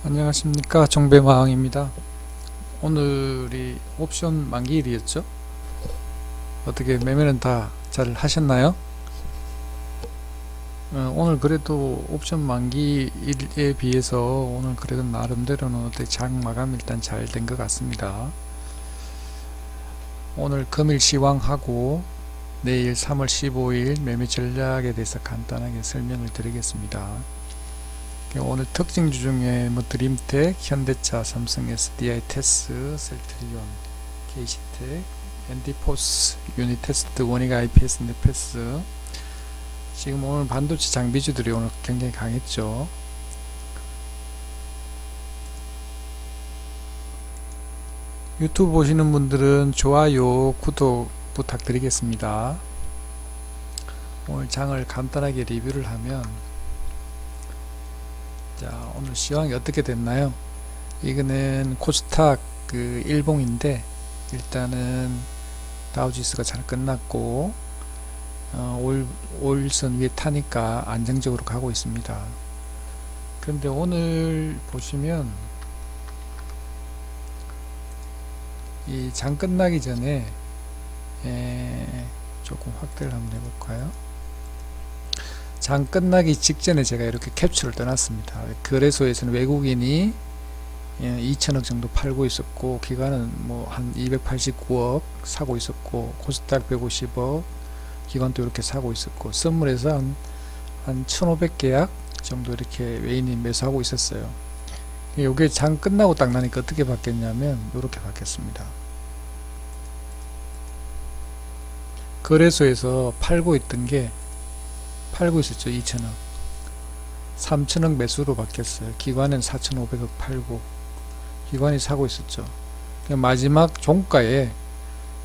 안녕하십니까, 정배마왕입니다. 오늘이 옵션 만기일이었죠. 어떻게 매매는 다 잘 하셨나요? 오늘 그래도 옵션 만기일에 비해서 오늘 그래도 나름대로는 어떻게 장 마감 일단 잘 된 것 같습니다. 오늘 금일 시황하고 내일 3월 15일 매매 전략에 대해서 간단하게 설명을 드리겠습니다. 오늘 특징주 중에 뭐 드림텍, 현대차, 삼성 SDI, 테스, 셀트리온, KC텍, 엔디포스, 유니테스트, 원익 IPS, 네페스. 지금 오늘 반도체 장비주들이 오늘 굉장히 강했죠. 유튜브 보시는 분들은 좋아요, 구독 부탁드리겠습니다. 오늘 장을 간단하게 리뷰를 하면, 자, 오늘 시황이 어떻게 됐나요? 이거는 코스닥 그 일봉인데, 일단은 다우지수가 잘 끝났고, 올선 위에 타니까 안정적으로 가고 있습니다. 그런데 오늘 보시면 이 장 끝나기 전에 조금 확대를 한번 해볼까요? 장 끝나기 직전에 제가 이렇게 캡처를 떠났습니다. 거래소에서는 외국인이 2천억 정도 팔고 있었고, 기관은 뭐 한 289억 사고 있었고, 코스닥 150억, 기관도 이렇게 사고 있었고, 선물에서 한 1500계약 정도 이렇게 외인이 매수하고 있었어요. 이게 장 끝나고 딱 나니까 어떻게 바뀌었냐면 이렇게 바뀌었습니다. 거래소에서 팔고 있던 게 팔고 있었죠. 2천억 3천억 매수로 바뀌었어요. 기관은 4,500억 팔고 기관이 사고 있었죠. 마지막 종가에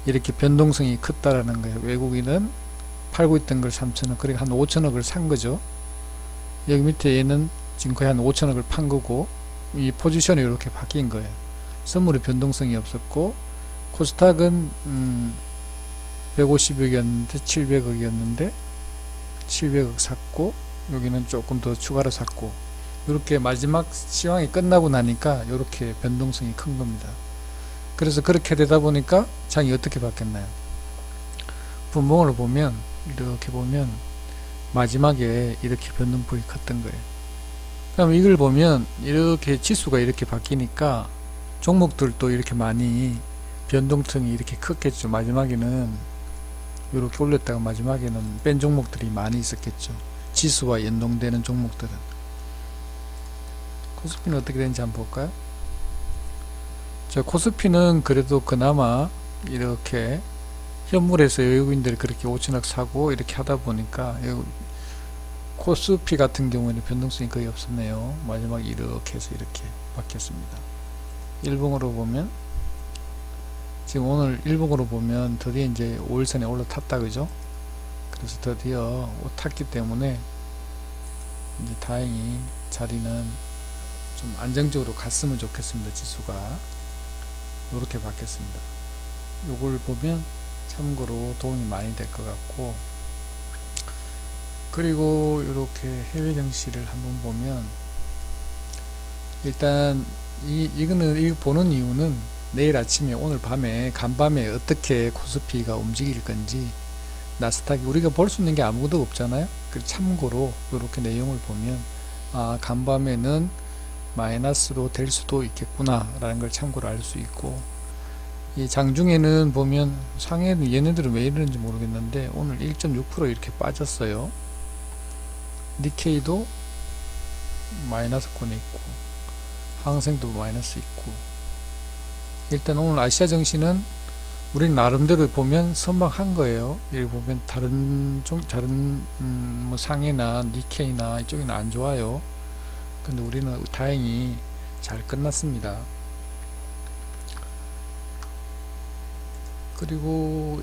이렇게 변동성이 컸다라는 거예요. 외국인은 팔고 있던 걸 3천억, 그러니까 한 5천억을 산 거죠. 여기 밑에 얘는 지금 거의 한 5천억을 판 거고, 이 포지션이 이렇게 바뀐 거예요. 선물의 변동성이 없었고, 코스닥은 150억이었는데 700억이었는데 700억 샀고, 여기는 조금 더 추가로 샀고, 이렇게 마지막 시황이 끝나고 나니까 이렇게 변동성이 큰 겁니다. 그래서 그렇게 되다 보니까 장이 어떻게 바뀌었나요? 분봉을 보면 이렇게 보면 마지막에 이렇게 변동폭이 컸던 거예요. 그럼 이걸 보면 이렇게 지수가 이렇게 바뀌니까 종목들도 이렇게 많이 변동성이 이렇게 컸겠죠. 마지막에는 이렇게 올렸다가 마지막에는 뺀 종목들이 많이 있었겠죠. 지수와 연동되는 종목들은. 코스피는 어떻게 되는지 한번 볼까요? 자, 코스피는 그래도 그나마 이렇게 현물에서 외국인들이 그렇게 5천억 사고 이렇게 하다 보니까, 코스피 같은 경우에는 변동성이 거의 없었네요. 마지막 이렇게 해서 이렇게 바뀌었습니다. 일봉으로 보면, 지금 오늘 일봉으로 보면 드디어 이제 5일선에 올라탔다, 그죠? 그래서 드디어 탔기 때문에 이제 다행히 자리는 좀 안정적으로 갔으면 좋겠습니다. 지수가 이렇게 바뀌었습니다. 요걸 보면 참고로 도움이 많이 될 것 같고, 그리고 이렇게 해외 증시를 한번 보면, 일단 이거는 이거 보는 이유는 내일 아침에 오늘 밤에 간밤에 어떻게 코스피가 움직일 건지, 나스닥이 우리가 볼 수 있는 게 아무것도 없잖아요. 그 참고로 이렇게 내용을 보면, 아, 간밤에는 마이너스로 될 수도 있겠구나 라는 걸 참고로 알 수 있고, 이 장중에는 보면 상해는 얘네들은 왜 이러는지 모르겠는데 오늘 1.6% 이렇게 빠졌어요. 니케이도 마이너스권에 있고 항생도 마이너스 있고, 일단 오늘 아시아 증시는 우리 나름대로 보면 선방한 거예요. 여기 보면 다른 뭐 상해나 니케이나 이쪽은 안 좋아요. 근데 우리는 다행히 잘 끝났습니다. 그리고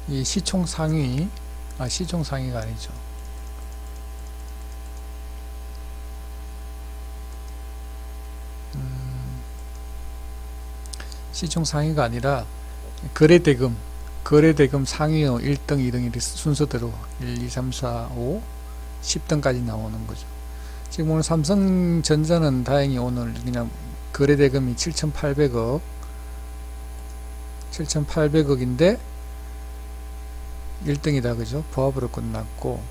이 시총 상위, 시총 상위가 아니죠. 시총 상위가 아니라 거래대금 상위요. 1등, 2등 이렇게 순서대로 1, 2, 3, 4, 5, 10등까지 나오는 거죠. 지금 오늘 삼성전자는 다행히 오늘 그냥 거래대금이 7,800억 7,800억인데 1등이다 그죠? 보합으로 끝났고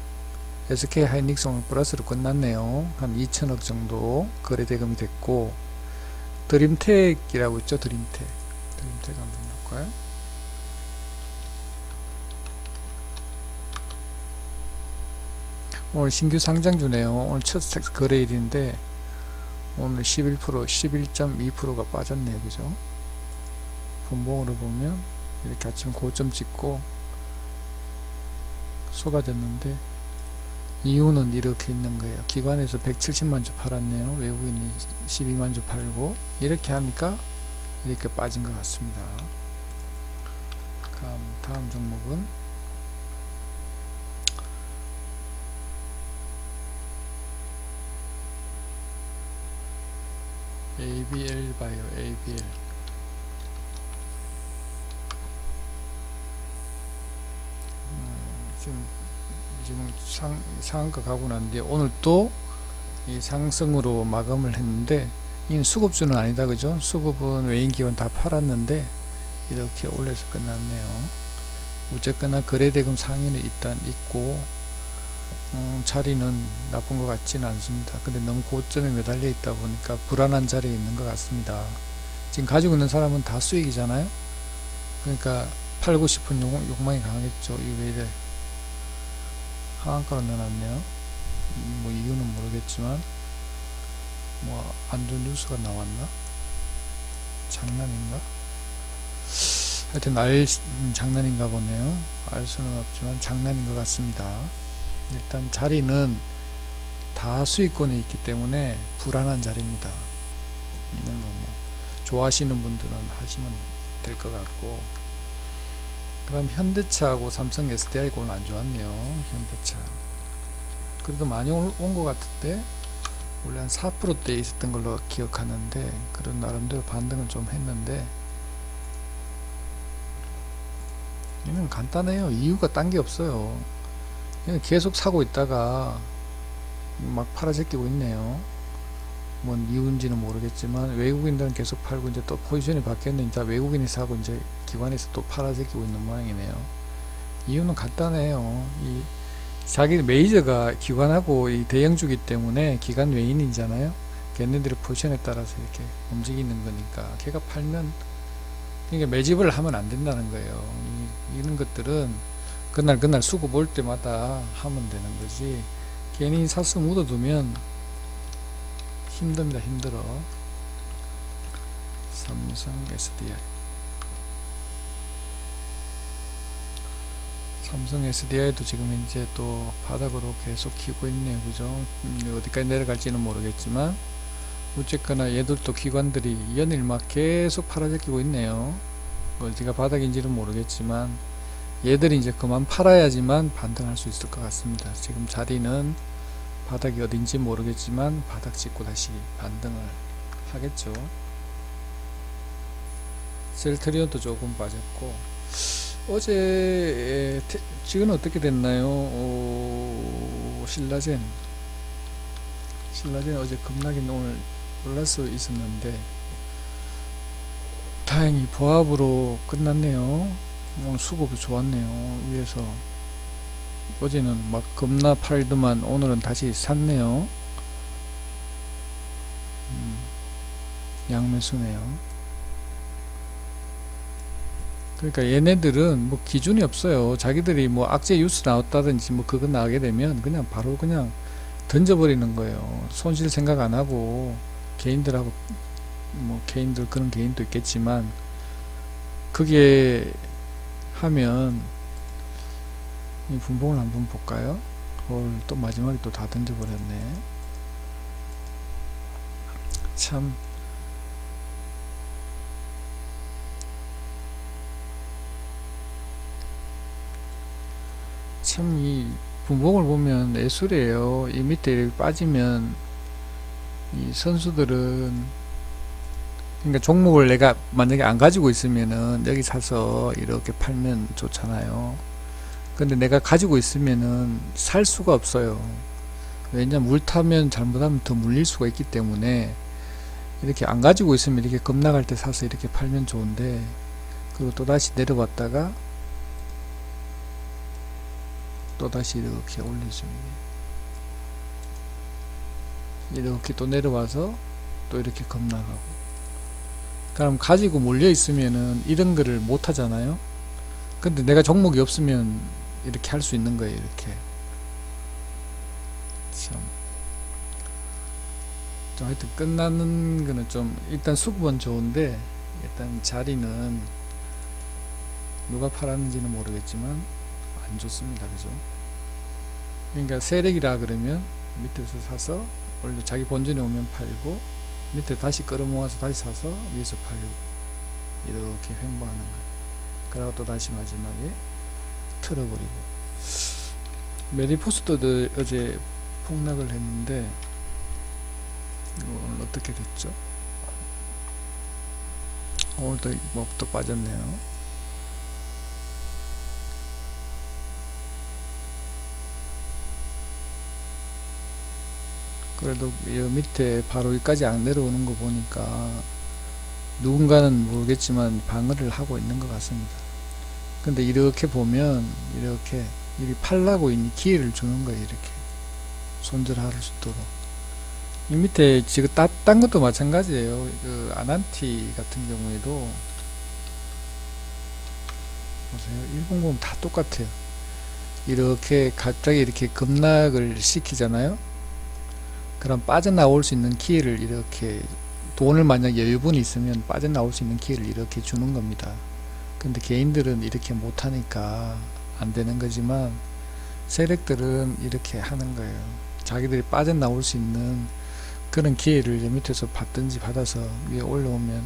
SK 하이닉스는 플러스로 끝났네요. 한 2천억 정도 거래대금이 됐고 드림텍이라고 있죠. 드림텍 한번 볼까요? 오늘 신규 상장주네요. 오늘 첫 거래일인데 오늘 11% 11.2%가 빠졌네요. 그죠? 분봉으로 보면 이렇게 아침 고점 찍고 쏟아졌는데 이유는 이렇게 있는 거예요. 기관에서 170만 주 팔았네요. 외국인이 12만 주 팔고 이렇게 하니까 이렇게 빠진 것 같습니다. 다음 종목은 ABL 바이오 ABL 지금 상한가 가고 난뒤에 오늘 또 이 상승으로 마감을 했는데 이 수급주는 아니다 그죠? 수급은 외인기관 다 팔았는데 이렇게 올려서 끝났네요. 어쨌거나 거래대금 상위는 일단 있고 자리는 나쁜 것 같지는 않습니다. 근데 너무 고점에 매달려 있다 보니까 불안한 자리에 있는 것 같습니다. 지금 가지고 있는 사람은 다 수익이잖아요. 그러니까 팔고 싶은 욕망이 강하겠죠. 이 왜 이래 하한가로 넣어놨네요. 뭐 이유는 모르겠지만 뭐 안 좋은 뉴스가 나왔나? 장난인가? 하여튼 장난인가 보네요. 알 수는 없지만 장난인 것 같습니다. 일단 자리는 다 수익권에 있기 때문에 불안한 자리입니다. 이런 거 뭐 좋아하시는 분들은 하시면 될 것 같고, 그다음 현대차하고 삼성 SDI가 오늘 안 좋았네요. 현대차 그래도 많이 온 것 같은데 원래 한 4%대 있었던 걸로 기억하는데 그런 나름대로 반등을 좀 했는데 이건 간단해요. 이유가 딴 게 없어요. 그냥 계속 사고 있다가 막 팔아제끼고 있네요. 뭔 이유인지는 모르겠지만 외국인들은 계속 팔고 이제 또 포지션이 바뀌었는데 이제 외국인이 사고 이제 기관에서 또 팔아제끼고 있는 모양이네요. 이유는 간단해요. 이 자기 메이저가 기관하고 이 대형주기 때문에 기관 외인이잖아요. 걔네들의 포지션에 따라서 이렇게 움직이는 거니까 걔가 팔면 그러니까 매집을 하면 안 된다는 거예요. 이런 것들은 그날 수급 올 때마다 하면 되는 거지 괜히 사서 묻어두면 힘듭니다. 힘들어. 삼성 SDI 삼성 SDI도 지금 이제 또 바닥으로 계속 키고 있네요. 그죠? 어디까지 내려갈지는 모르겠지만 어쨌거나 얘들도 기관들이 연일 막 계속 팔아제끼고 있네요. 어디가 바닥인지는 모르겠지만 얘들이 이제 그만 팔아야지만 반등할 수 있을 것 같습니다. 지금 자리는 바닥이 어딘지 모르겠지만 바닥 찍고 다시 반등을 하겠죠. 셀트리온도 조금 빠졌고 어제 지금 어떻게 됐나요? 신라젠 어제 급락이 오늘 올라서 있었는데 다행히 보합으로 끝났네요. 오늘 수급이 좋았네요. 위에서 어제는 막 겁나 팔더만 오늘은 다시 샀네요. 양매수네요. 그러니까 얘네들은 뭐 기준이 없어요. 자기들이 뭐 악재 뉴스 나왔다든지 뭐 그거 나오게 되면 그냥 바로 그냥 던져버리는 거예요. 손실 생각 안 하고 개인들하고 뭐 개인들 그런 개인도 있겠지만 그게 하면 이 분봉을 한번 볼까요? 또 마지막에 또 다 던져버렸네. 참 이 분봉을 보면 예술이에요. 이 밑에 이렇게 빠지면 이 선수들은 그러니까 종목을 내가 만약에 안 가지고 있으면은 여기 사서 이렇게 팔면 좋잖아요. 근데 내가 가지고 있으면은 살 수가 없어요. 왜냐면 물 타면 잘못하면 더 물릴 수가 있기 때문에 이렇게 안 가지고 있으면 이렇게 급락할 때 사서 이렇게 팔면 좋은데, 그리고 또 다시 내려왔다가 또 다시 이렇게 올리죠. 이렇게 또 내려와서 또 이렇게 급락하고. 그럼 가지고 몰려 있으면은 이런 거를 못 하잖아요. 근데 내가 종목이 없으면 이렇게 할 수 있는 거예요. 이렇게 참. 좀 하여튼 끝나는 거는 좀 일단 수급은 좋은데, 일단 자리는 누가 팔았는지는 모르겠지만 안 좋습니다. 그죠? 그러니까 세력이라 그러면 밑에서 사서 원래 자기 본전에 오면 팔고, 밑에 다시 끌어모아서 다시 사서 위에서 팔고, 이렇게 횡보하는 거예요. 그러고 또 다시 마지막에 틀어버리고. 메리포스도 어제 폭락을 했는데 오늘 어떻게 됐죠? 오늘도 또 빠졌네요. 그래도 이 밑에 바로 여기까지 안 내려오는 거 보니까 누군가는 모르겠지만 방어를 하고 있는 것 같습니다. 근데 이렇게 보면 이렇게 이 팔라고 있는 기회를 주는 거예요. 이렇게 손절할 수 있도록. 이 밑에 지금 딴 것도 마찬가지예요. 그 아난티 같은 경우에도 보세요. 일본 보면 다 똑같아요. 이렇게 갑자기 이렇게 급락을 시키잖아요. 그럼 빠져나올 수 있는 기회를 이렇게, 돈을 만약 여유분이 있으면 빠져나올 수 있는 기회를 이렇게 주는 겁니다. 근데 개인들은 이렇게 못하니까 안 되는 거지만, 세력들은 이렇게 하는 거예요. 자기들이 빠져나올 수 있는 그런 기회를 밑에서 받든지 받아서 위에 올라오면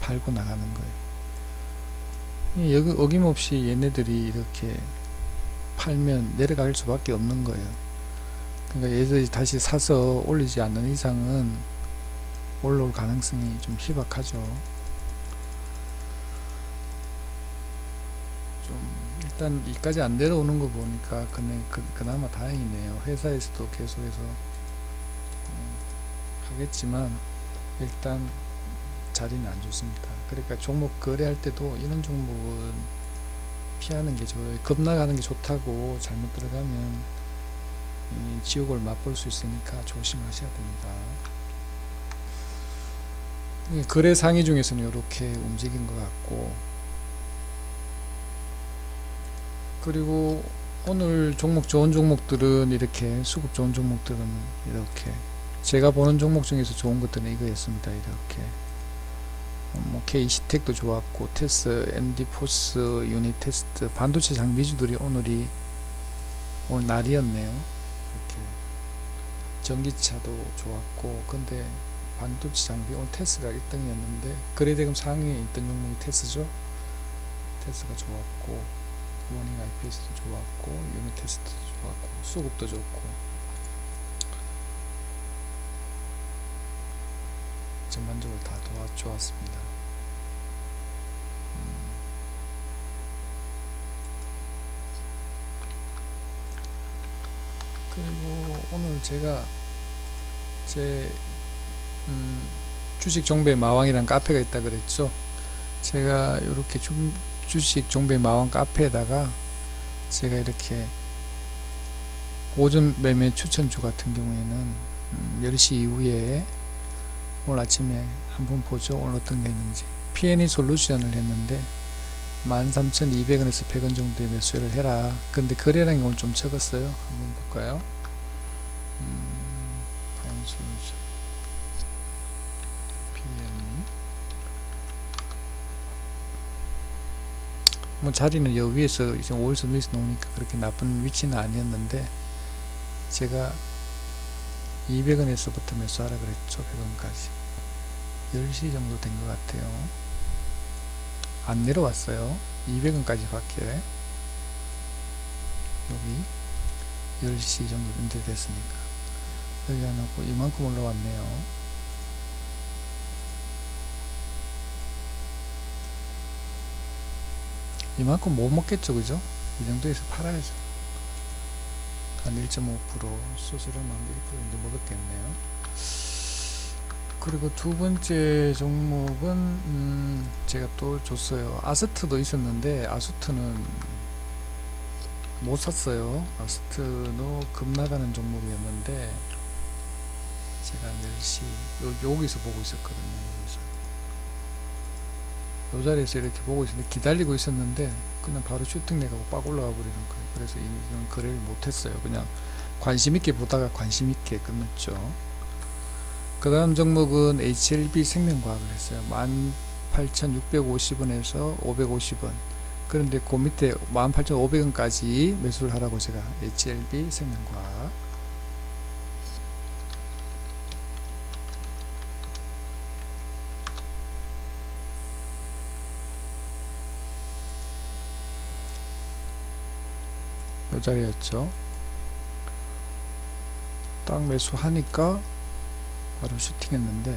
팔고 나가는 거예요. 여기 어김없이 얘네들이 이렇게 팔면 내려갈 수밖에 없는 거예요. 그러니까 얘들이 다시 사서 올리지 않는 이상은 올라올 가능성이 좀 희박하죠. 좀 일단 이까지 안 내려오는 거 보니까 그나마 다행이네요. 회사에서도 계속해서 하겠지만 일단 자리는 안 좋습니다. 그러니까 종목 거래할 때도 이런 종목은 피하는 게 좋아요. 급락하는 게 좋다고 잘못 들어가면 지옥을 맛볼 수 있으니까 조심하셔야 됩니다. 거래 상위 중에서는 이렇게 움직인 것 같고, 그리고 오늘 종목 좋은 종목들은 이렇게, 수급 좋은 종목들은 이렇게, 제가 보는 종목 중에서 좋은 것들은 이거였습니다. 이렇게 뭐 K시텍도 좋았고, 테스, 엔디포스, 유니테스트, 반도체 장비주들이 오늘 날이었네요. 이렇게 전기차도 좋았고, 근데 반도체 장비 오늘 테스가 1등이었는데 거래대금 상위에 있던 종목이 테스죠. 테스가 좋았고, 모닝 IPS도 좋았고, 유니테스트도 좋았고, 수급도 좋고, 전반적으로 다 좋았습니다. 그리고 오늘 제가 제 주식 종배 마왕이란 카페가 있다 그랬죠. 제가 이렇게 주식 종배 마왕 카페에다가 제가 이렇게 오전 매매 추천주 같은 경우에는 10시 이후에 오늘 아침에 한번 보죠. 오늘 어떤 게 있는지. P&E 솔루션을 했는데 13,200원에서 100원 정도의 매수를 해라. 근데 거래량이 오늘 좀 적었어요. 한번 볼까요? 솔루션 P&E 뭐 자리는 여기 위에서 이제 5일선 위에서 놓으니까 그렇게 나쁜 위치는 아니었는데, 제가 200원에서부터 매수하라 그랬죠. 100원까지 10시 정도 된 것 같아요. 안 내려왔어요. 200원까지 밖에. 여기 10시 정도 됐으니까 여기 안 하고 이만큼 올라왔네요. 이만큼 못 먹겠죠. 그죠? 이 정도에서 팔아야죠. 한 1.5% 수수료만 1% 정도 먹었겠네요. 그리고 두 번째 종목은 제가 또 줬어요. 아스트도 있었는데 아스트는 못 샀어요. 아스트도 급나가는 종목이었는데 제가 10시 여기서 보고 있었거든요. 요 자리에서 이렇게 보고 있었는데 기다리고 있었는데 그냥 바로 슈팅 내가고 빡 올라가 버리는 거예요. 그래서 이건 거래를 못했어요. 그냥 관심 있게 보다가 관심 있게 끝났죠. 그 다음 종목은 HLB 생명과학을 했어요. 18,650원에서 550원. 그런데 그 밑에 18,500원까지 매수를 하라고 제가 HLB 생명과학. 이 자리였죠. 딱 매수하니까 바로 슈팅했는데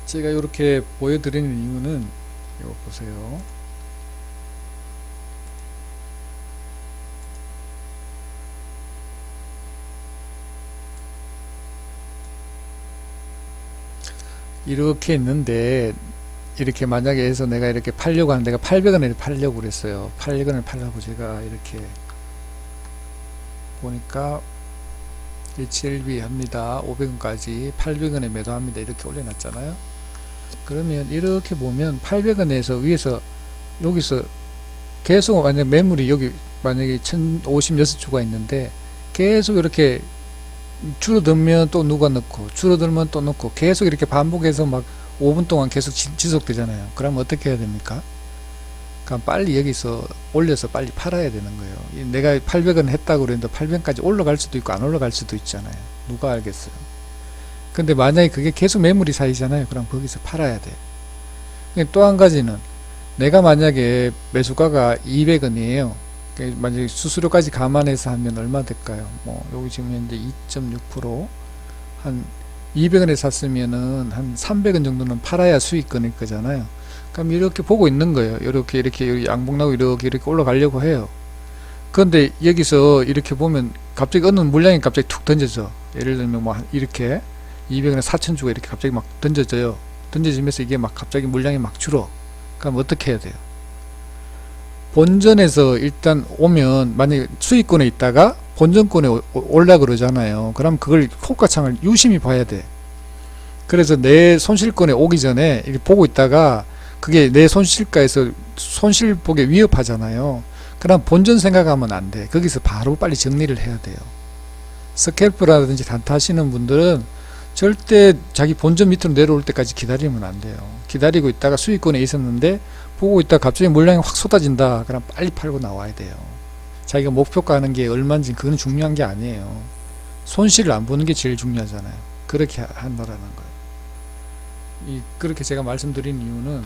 제가 이렇게 보여드리는 이유는 이거 보세요. 이렇게 있는데 이렇게 만약에 해서 내가 이렇게 팔려고 하는데 내가 800원에 팔려고 그랬어요. 800원을 팔라고 제가 이렇게 보니까 HLB 합니다. 500원까지 800원에 매도합니다. 이렇게 올려놨잖아요. 그러면 이렇게 보면 800원에서 위에서 여기서 계속 만약 매물이 여기 만약에 1056주가 있는데 계속 이렇게 줄어들면 또 누가 넣고 줄어들면 또 넣고 계속 이렇게 반복해서 막 5분 동안 계속 지속되잖아요. 그럼 어떻게 해야 됩니까? 그럼 빨리 여기서 올려서 빨리 팔아야 되는 거예요. 내가 800원 했다고 그랬는데 800원까지 올라갈 수도 있고 안 올라갈 수도 있잖아요. 누가 알겠어요. 근데 만약에 그게 계속 매물이 쌓이잖아요. 그럼 거기서 팔아야 돼. 또 한 가지는 내가 만약에 매수가가 200원이에요. 만약에 수수료까지 감안해서 하면 얼마 될까요? 뭐 여기 지금 현재 2.6%한 200원에 샀으면은 한 300원 정도는 팔아야 수익권일 거잖아요. 그럼 이렇게 보고 있는 거예요. 이렇게 양봉 나고 이렇게 올라가려고 해요. 그런데 여기서 이렇게 보면 갑자기 어느 물량이 갑자기 툭 던져져. 예를 들면 뭐 이렇게 200원에 4,000주가 이렇게 갑자기 막 던져져요. 던져지면서 이게 막 갑자기 물량이 막 줄어. 그럼 어떻게 해야 돼요? 본전에서 일단 오면 만약에 수익권에 있다가 본전권에 올라 그러잖아요. 그럼 그걸 호가창을 유심히 봐야 돼. 그래서 내 손실권에 오기 전에 이렇게 보고 있다가 그게 내 손실가에서 손실보게 위협하잖아요. 그럼 본전 생각하면 안 돼. 거기서 바로 빨리 정리를 해야 돼요. 스캘프라든지 단타 하시는 분들은 절대 자기 본전 밑으로 내려올 때까지 기다리면 안 돼요. 기다리고 있다가 수익권에 있었는데 보고 있다가 갑자기 물량이 확 쏟아진다. 그럼 빨리 팔고 나와야 돼요. 자기가 목표가 하는 게 얼마인지 그건 중요한 게 아니에요. 손실을 안 보는 게 제일 중요하잖아요. 그렇게 한다라는 거예요. 그렇게 제가 말씀드린 이유는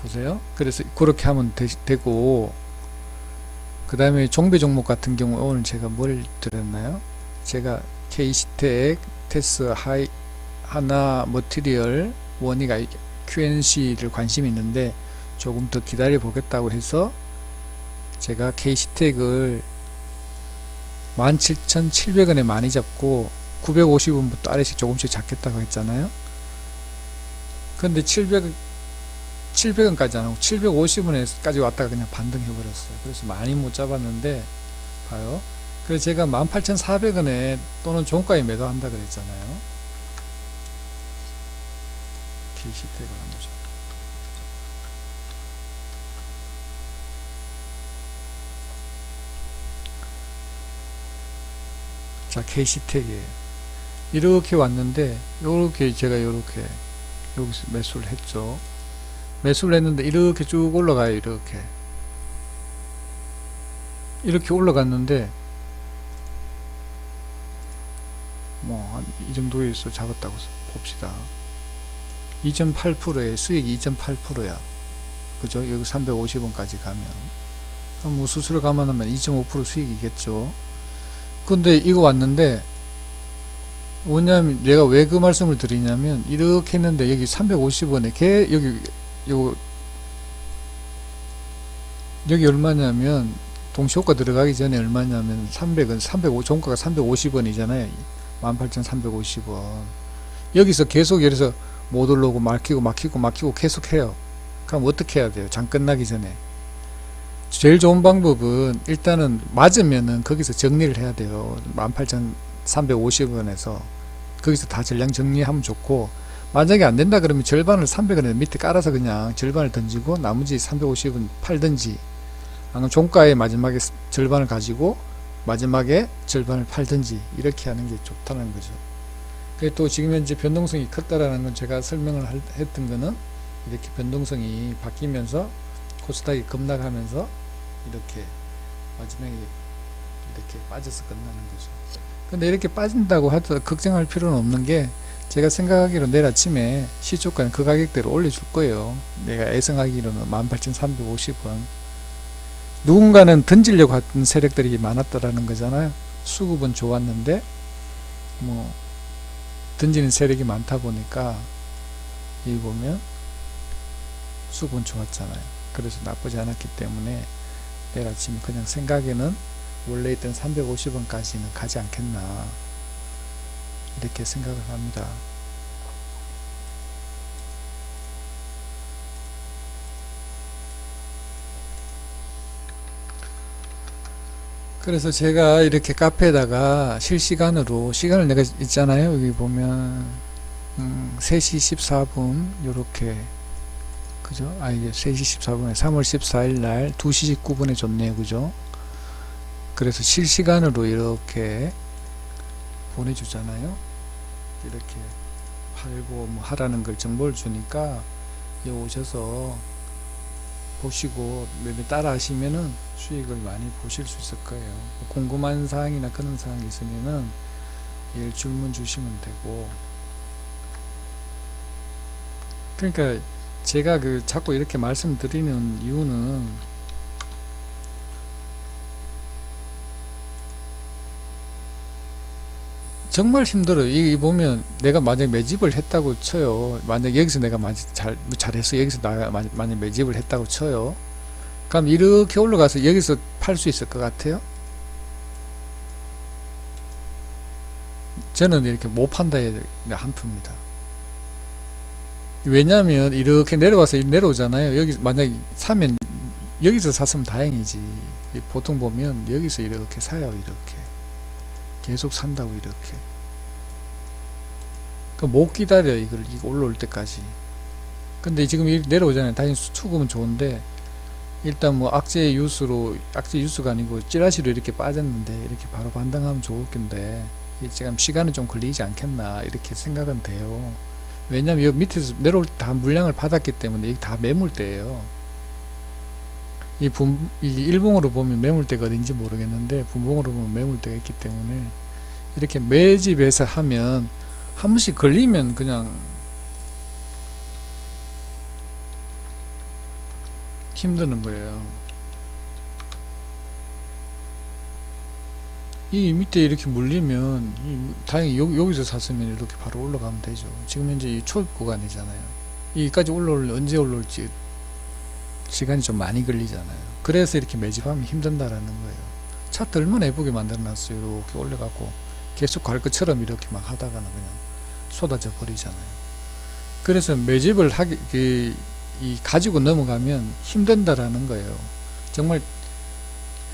보세요. 그래서 그렇게 하면 되고 그 다음에 종배 종목 같은 경우 오늘 제가 뭘 드렸나요? 제가 K시텍, 테스, 하나, 머티리얼, 원이가 QNC를 관심이 있는데 조금 더 기다려 보겠다고 해서 제가 K시텍을 17,700원에 많이 잡고 950원부터 아래씩 조금씩 잡겠다고 했잖아요. 근데 700원까지 안 하고 750원에까지 왔다가 그냥 반등해 버렸어요. 그래서 많이 못 잡았는데 봐요. 그래서 제가 18,400원에 또는 종가에 매도한다 그랬잖아요. K시텍을 한번 보죠. 자, K시텍이에요. 이렇게 왔는데 요렇게 제가 요렇게 여기서 매수를 했죠. 매수를 했는데 이렇게 쭉 올라가요. 이렇게 올라갔는데 뭐 한 이 정도에서 잡았다고 봅시다. 2.8%에 수익이 2.8%야. 그죠? 여기 350원까지 가면 뭐 수수료 감안하면 2.5% 수익이겠죠. 근데 이거 왔는데 뭐냐면 내가 왜 그 말씀을 드리냐면 이렇게 했는데 여기 350원에 여기 얼마냐면 동시효과 들어가기 전에 얼마냐면 300은 305 종가가 350원이잖아요. 18,350원. 여기서 계속 여기서 못 올라오고 막히고 계속 해요. 그럼 어떻게 해야 돼요? 장 끝나기 전에. 제일 좋은 방법은 일단은 맞으면은 거기서 정리를 해야 돼요. 18,350원에서 거기서 다 전량 정리하면 좋고, 만약에 안 된다 그러면 절반을 300원에 밑에 깔아서 그냥 절반을 던지고 나머지 350원 팔든지, 아니면 종가의 마지막에 절반을 가지고 마지막에 절반을 팔든지 이렇게 하는 게 좋다는 거죠. 그게 또 지금 현재 변동성이 컸다라는 건 제가 설명을 했던 거는 이렇게 변동성이 바뀌면서 코스닥이 급락하면서 이렇게 마지막에 이렇게 빠져서 끝나는 거죠. 근데 이렇게 빠진다고 하더라도 걱정할 필요는 없는 게, 제가 생각하기로 내일 아침에 시초가는 그 가격대로 올려줄 거예요. 내가 예상하기로는 18,350원. 누군가는 던지려고 했던 세력들이 많았다라는 거잖아요. 수급은 좋았는데 뭐 던지는 세력이 많다 보니까 여기 보면 수급은 좋았잖아요. 그래서 나쁘지 않았기 때문에 내일 아침에 그냥 생각에는 원래 있던 350원까지는 가지 않겠나 이렇게 생각을 합니다. 그래서 제가 이렇게 카페에다가 실시간으로 시간을 내가 있잖아요. 여기 보면 3시 14분 요렇게, 그죠? 이게 3시 14분에 3월 14일 날 2시 19분에 줬네요. 그죠? 그래서 실시간으로 이렇게 보내주잖아요. 이렇게 팔고 뭐 하라는 걸 정보를 주니까 여기 오셔서 보시고 매매 따라 하시면은 수익을 많이 보실 수 있을 거예요. 궁금한 사항이나 그런 사항이 있으면은 질문 주시면 되고. 그러니까 제가 자꾸 이렇게 말씀드리는 이유는, 정말 힘들어요. 이 보면 내가 만약 매집을 했다고 쳐요. 만약 여기서 내가 잘해서 여기서 만약 매집을 했다고 쳐요. 그럼 이렇게 올라가서 여기서 팔 수 있을 것 같아요? 저는 이렇게 못 판다 한표입니다. 왜냐하면 이렇게 내려와서 내려오잖아요. 여기 만약 사면 여기서 샀으면 다행이지. 보통 보면 여기서 이렇게 사요. 이렇게 계속 산다고 이렇게. 못 기다려 이거 올라올 때까지. 근데 지금 내려오잖아요. 다행히 수급은 좋은데 일단 뭐 악재 뉴스가 아니고 찌라시로 이렇게 빠졌는데 이렇게 바로 반등하면 좋을 건데 지금 시간은 좀 걸리지 않겠나 이렇게 생각은 돼요. 왜냐면 여기 밑에서 내려올 때 다 물량을 받았기 때문에 이게 다 매물대예요. 이 일봉으로 보면 매물대가 어딘지 모르겠는데 분봉으로 보면 매물대가 있기 때문에 이렇게 매집해서 하면 한 번씩 걸리면 그냥 힘드는 거예요. 이 밑에 이렇게 물리면 다행히 여기서 샀으면 이렇게 바로 올라가면 되죠. 지금 현재 이 초입 구간이잖아요. 여기까지 언제 올라올지 시간이 좀 많이 걸리잖아요. 그래서 이렇게 매집하면 힘든다라는 거예요. 차트 얼마나 예쁘게 만들어 놨어요. 이렇게 올려갖고 계속 갈 것처럼 이렇게 막 하다가는 그냥 쏟아져 버리잖아요. 그래서 매집을 가지고 넘어가면 힘든다라는 거예요. 정말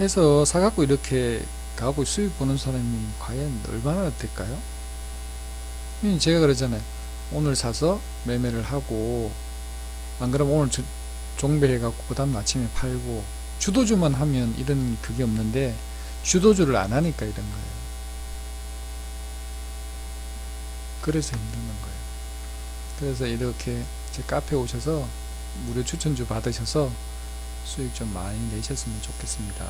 해서 사갖고 이렇게 가고 수익 보는 사람이 과연 얼마나 될까요? 제가 그러잖아요. 오늘 사서 매매를 하고, 안 그러면 오늘 종배해갖고 그 다음 아침에 팔고, 주도주만 하면 이런 그게 없는데 주도주를 안 하니까 이런 거예요. 그래서 힘든 거예요. 그래서 이렇게 제 카페에 오셔서 무료 추천주 받으셔서 수익 좀 많이 내셨으면 좋겠습니다.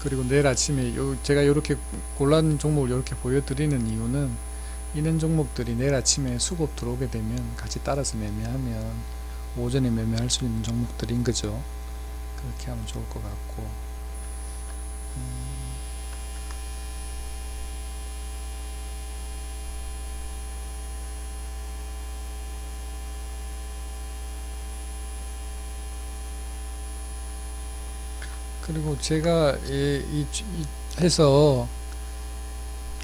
그리고 내일 아침에 제가 이렇게 골라낸 종목을 이렇게 보여드리는 이유는, 이런 종목들이 내일 아침에 수급 들어오게 되면 같이 따라서 매매하면 오전에 매매할 수 있는 종목들인 거죠. 그렇게 하면 좋을 것 같고, 그리고 제가 해서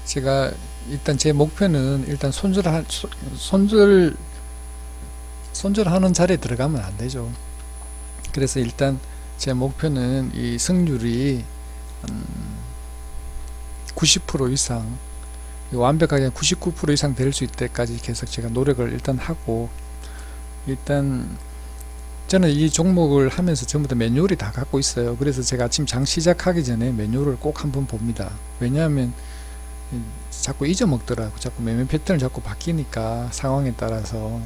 제가 일단 제 목표는 일단 손절하는 자리에 들어가면 안 되죠. 그래서 일단 제 목표는 이 승률이 90% 이상, 완벽하게 99% 이상 될 수 있을 때까지 계속 제가 노력을 일단 하고, 일단 저는 이 종목을 하면서 전부 다 매뉴얼이 다 갖고 있어요. 그래서 제가 아침 장 시작하기 전에 매뉴얼을 꼭 한번 봅니다. 왜냐하면 자꾸 잊어먹더라고. 자꾸 매매 패턴을 자꾸 바뀌니까 상황에 따라서.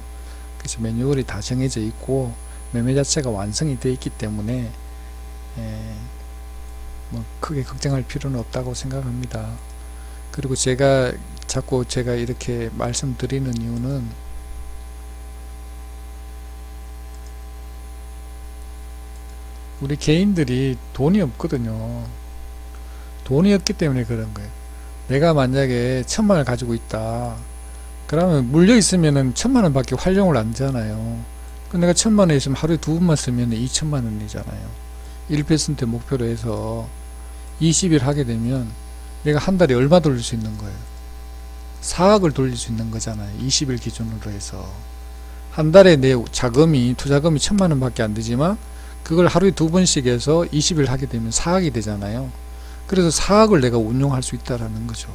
그래서 매뉴얼이 다 정해져 있고 매매 자체가 완성이 되어 있기 때문에 뭐 크게 걱정할 필요는 없다고 생각합니다. 그리고 제가 자꾸 이렇게 말씀드리는 이유는 우리 개인들이 돈이 없거든요. 돈이 없기 때문에 그런 거예요. 내가 만약에 1000만원을 가지고 있다. 그러면 물려 있으면은 1000만원 밖에 활용을 안 하잖아요. 내가 1000만원 있으면 하루에 두 번만 쓰면 2000만원이잖아요. 1% 목표로 해서 20일 하게 되면 내가 한 달에 얼마 돌릴 수 있는 거예요? 4억을 돌릴 수 있는 거잖아요. 20일 기준으로 해서. 한 달에 내 자금이, 투자금이 1000만원 밖에 안 되지만 그걸 하루에 두 번씩 해서 20일 하게 되면 4억이 되잖아요. 그래서 4억을 내가 운용할 수 있다라는 거죠.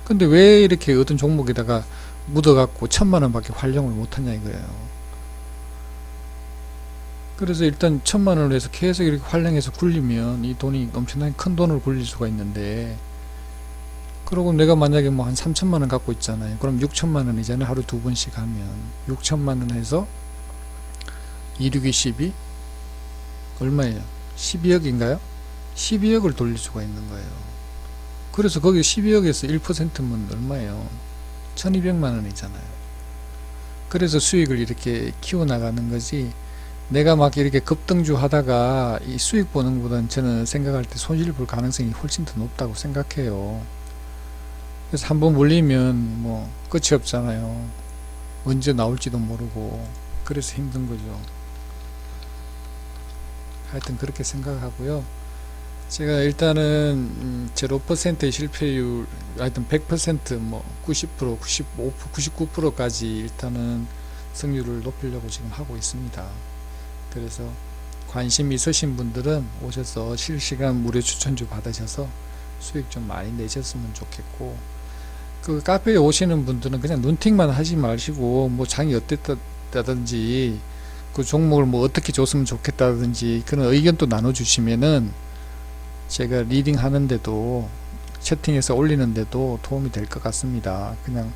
근데 왜 이렇게 어떤 종목에다가 묻어갖고 1000만원 밖에 활용을 못하냐 이거예요. 그래서 일단 1000만원을 해서 계속 이렇게 활용해서 굴리면 이 돈이 엄청나게 큰 돈을 굴릴 수가 있는데, 그리고 내가 만약에 뭐 한 3000만원 갖고 있잖아요. 그럼 6000만원이잖아요. 하루 두 번씩 하면 6000만원 해서 2, 6, 2, 12 얼마예요? 12억인가요? 12억을 돌릴 수가 있는 거예요. 그래서 거기 12억에서 1%면 얼마예요? 1200만원이잖아요. 그래서 수익을 이렇게 키워나가는 거지, 내가 막 이렇게 급등주 하다가 이 수익 보는 것보다는 저는 생각할 때 손실 볼 가능성이 훨씬 더 높다고 생각해요. 그래서 한번 물리면 뭐 끝이 없잖아요. 언제 나올지도 모르고. 그래서 힘든 거죠. 하여튼 그렇게 생각하고요. 제가 일단은 0%의 실패율, 하여튼 100%, 뭐 90%, 95%, 99%까지 일단은 승률을 높이려고 지금 하고 있습니다. 그래서 관심 있으신 분들은 오셔서 실시간 무료 추천주 받으셔서 수익 좀 많이 내셨으면 좋겠고, 그 카페에 오시는 분들은 그냥 눈팅만 하지 마시고 뭐 장이 어땠다든지 그 종목을 뭐 어떻게 줬으면 좋겠다든지 그런 의견도 나눠주시면은 제가 리딩 하는데도, 채팅해서 올리는데도 도움이 될 것 같습니다. 그냥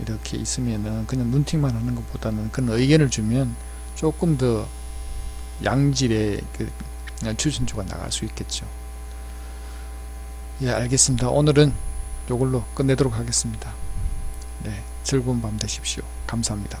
이렇게 있으면은 그냥 눈팅만 하는 것보다는 그런 의견을 주면 조금 더 양질의 그 추천주가 나갈 수 있겠죠. 예, 알겠습니다. 오늘은 요걸로 끝내도록 하겠습니다. 네, 즐거운 밤 되십시오. 감사합니다.